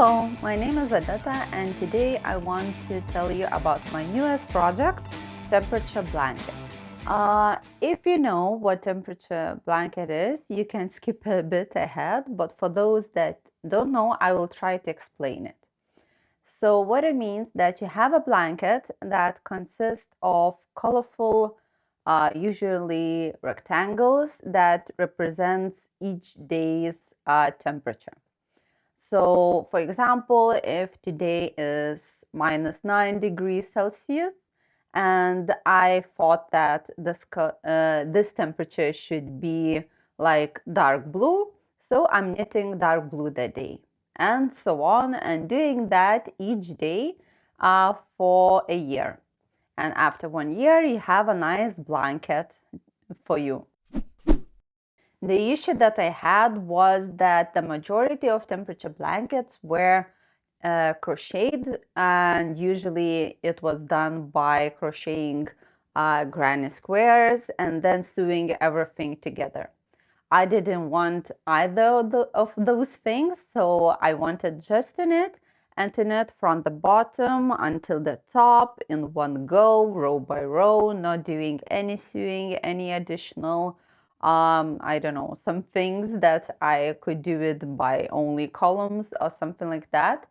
Hello, my name is Adeta, and today I want to tell you about my newest project, Temperature Blanket. If you know what temperature blanket is, you can skip a bit ahead, but for those that don't know, I will try to explain it. So what it means that you have a blanket that consists of colorful, usually rectangles that represents each day's temperature. So, for example, if today is minus 9 degrees Celsius, and I thought that this temperature should be like dark blue, so I'm knitting dark blue that day, and so on, and doing that each day for a year. And after 1 year, you have a nice blanket for you. The issue that I had was that the majority of temperature blankets were crocheted, and usually it was done by crocheting granny squares and then sewing everything together. I didn't want either of those things, so I wanted just to knit and to knit from the bottom until the top in one go, row by row, not doing any sewing, any additional I don't know, some things that I could do it by only columns or something like that.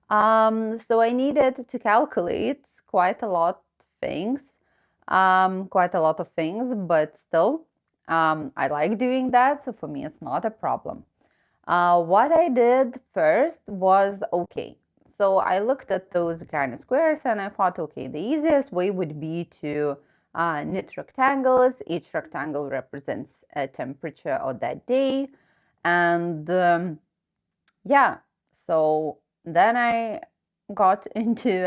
So I needed to calculate quite a lot of things, but still, I like doing that. So for me, it's not a problem. What I did first was okay. So I looked at those granny squares and I thought, okay, the easiest way would be to knit rectangles. Each rectangle represents a temperature of that day. And yeah, so then I got into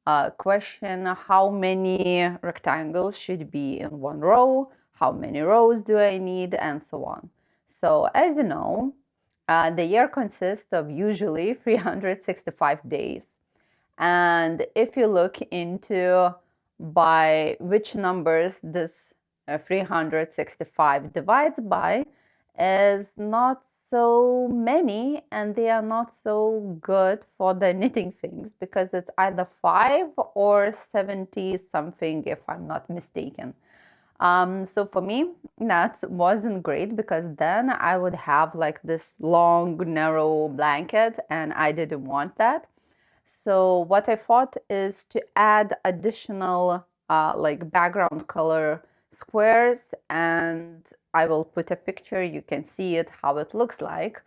a question, how many rectangles should be in one row, how many rows do I need, and so on. So as you know, the year consists of usually 365 days. And if you look into by which numbers this 365 divides by, is not so many, and they are not so good for the knitting things because it's either 5 or 70 something, if I'm not mistaken. So for me, that wasn't great because then I would have like this long, narrow blanket, and I didn't want that. So what I thought is to add additional like background color squares, and I will put a picture, you can see it, how it looks like.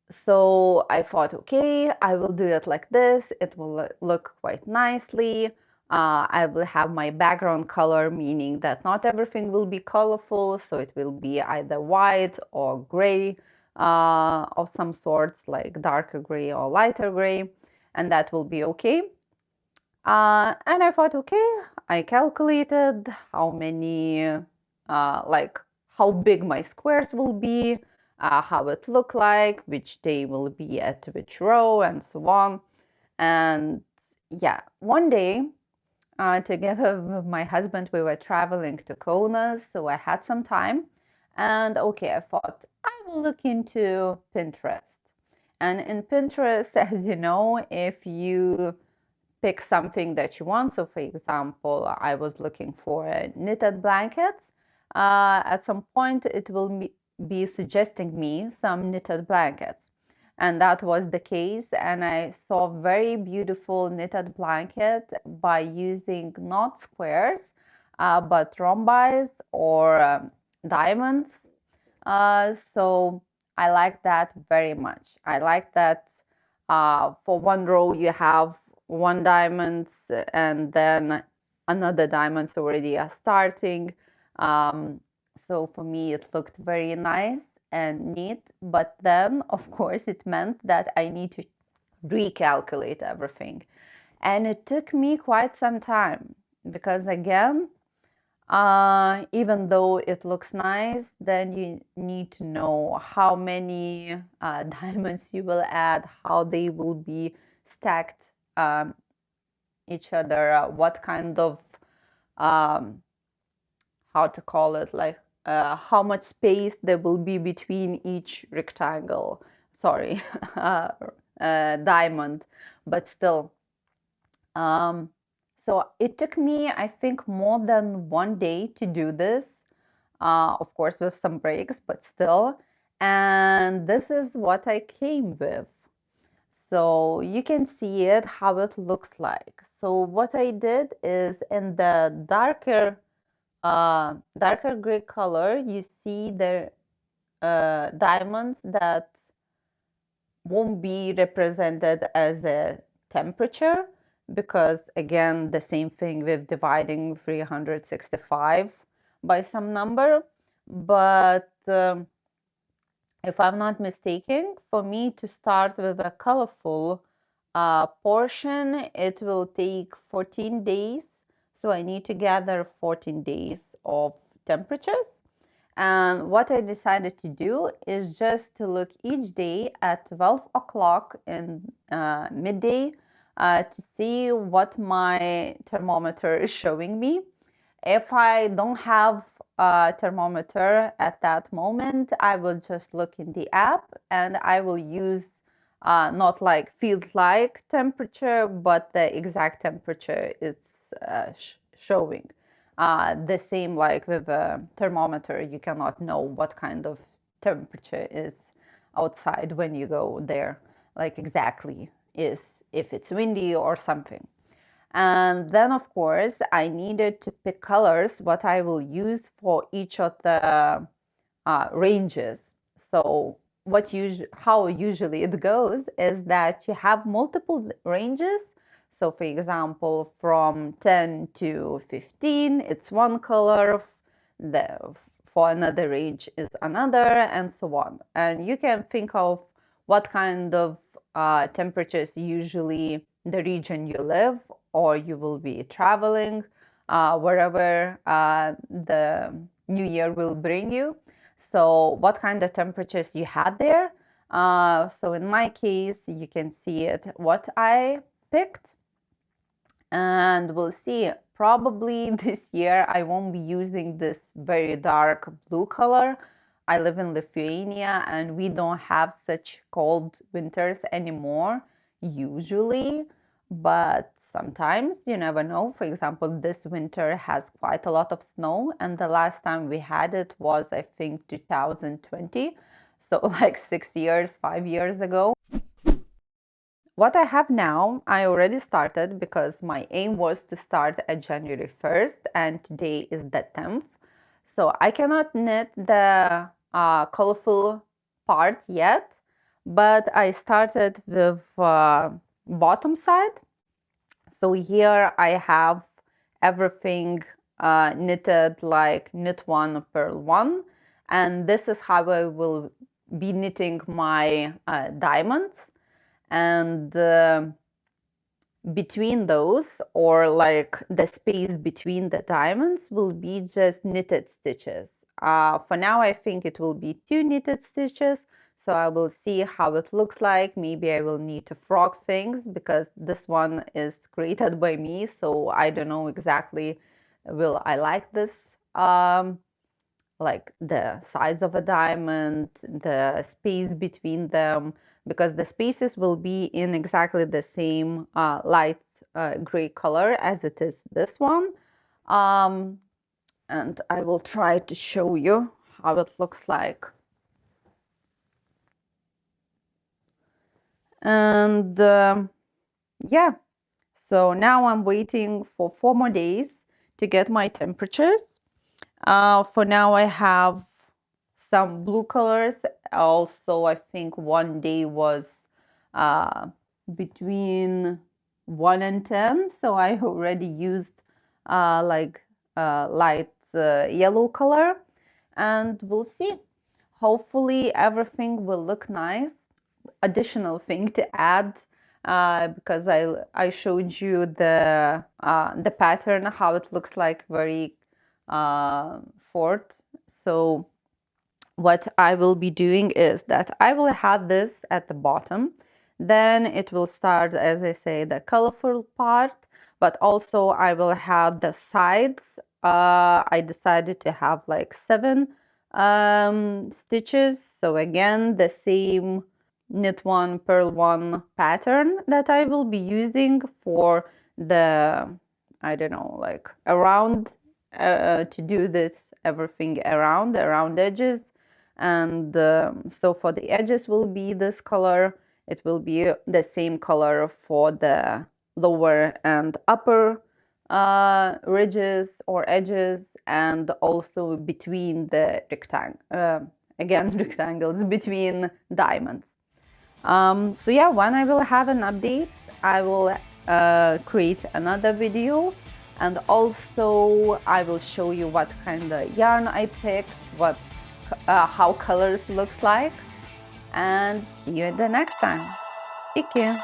So I thought, okay, I will do it like this. It will look quite nicely. I will have my background color, meaning that not everything will be colorful. So it will be either white or gray of some sorts, like darker gray or lighter gray, and that will be okay. And I thought, okay, I calculated how many, like how big my squares will be, how it look like, which day will be at which row, and so on. And yeah, one day, together with my husband, we were traveling to Kaunas, so I had some time. And okay, I thought I will look into Pinterest. And in Pinterest, as you know, if you pick something that you want. So, for example, I was looking for knitted blankets. At some point, it will be suggesting me some knitted blankets. And that was the case. And I saw very beautiful knitted blanket by using not squares, but rhombis or diamonds. So I like that very much. I like that for one row you have one diamond and then another diamonds already are starting. So for me, it looked very nice and neat. But then, of course, it meant that I need to recalculate everything. And it took me quite some time because, again, even though it looks nice, then you need to know how many diamonds you will add, how they will be stacked each other, what kind of how to call it, like how much space there will be between each rectangle. Sorry, diamond, but still. So it took me, I think, more than 1 day to do this, of course, with some breaks, but still. And this is what I came with. So you can see it, how it looks like. So what I did is in the darker gray color, you see the diamonds that won't be represented as a temperature, because again, the same thing with dividing 365 by some number. But if I'm not mistaken, for me to start with a colorful portion, it will take 14 days. So I need to gather 14 days of temperatures. And what I decided to do is just to look each day at 12 o'clock in midday to see what my thermometer is showing me. If I don't have a thermometer at that moment, I will just look in the app and I will use not like feels like temperature, but the exact temperature it's showing. The same like with a thermometer, you cannot know what kind of temperature is outside when you go there, like exactly is if it's windy or something. And then, of course, I needed to pick colors, what I will use for each of the ranges. So how usually it goes is that you have multiple ranges. So for example, from 10 to 15, it's one color. The, for another range is another, and so on. And you can think of what kind of temperatures usually the region you live or you will be traveling, wherever the new year will bring you. So what kind of temperatures you had there. So in my case, you can see it, what I picked. And we'll see, probably this year I won't be using this very dark blue color. I live in Lithuania and we don't have such cold winters anymore, usually, but sometimes you never know. For example, this winter has quite a lot of snow, and the last time we had it was, I think, 2020. So, like 6 years, 5 years ago. What I have now, I already started because my aim was to start at January 1st and today is the 10th. So I cannot knit the colorful part yet, but I started with bottom side. So here I have everything knitted like knit one, purl one. And this is how I will be knitting my diamonds. And between those, or like the space between the diamonds, will be just knitted stitches. For now, I think it will be 2 knitted stitches. So I will see how it looks like. Maybe I will need to frog things because this one is created by me. So I don't know exactly will I like this. Like the size of a diamond, the space between them, because the spaces will be in exactly the same light gray color as it is this one. And I will try to show you how it looks like. And yeah, so now I'm waiting for 4 more days to get my temperatures. For now, I have some blue colors. Also, I think 1 day was between 1 and 10. So I already used like light yellow color. And we'll see. Hopefully, everything will look nice. Additional thing to add, because I showed you the pattern, how it looks like, very short. So what I will be doing is that I will have this at the bottom, then it will start, as I say, the colorful part, but also I will have the sides. I decided to have like 7 stitches, so again the same knit one, purl one pattern that I will be using for the, I don't know, like around, to do this everything around edges. And so for the edges will be this color. It will be the same color for the lower and upper ridges or edges, and also between the again rectangles, between diamonds. So yeah, when I will have an update, I will create another video, and also I will show you what kind of yarn I picked, how colors looks like, and see you the next time. Take care.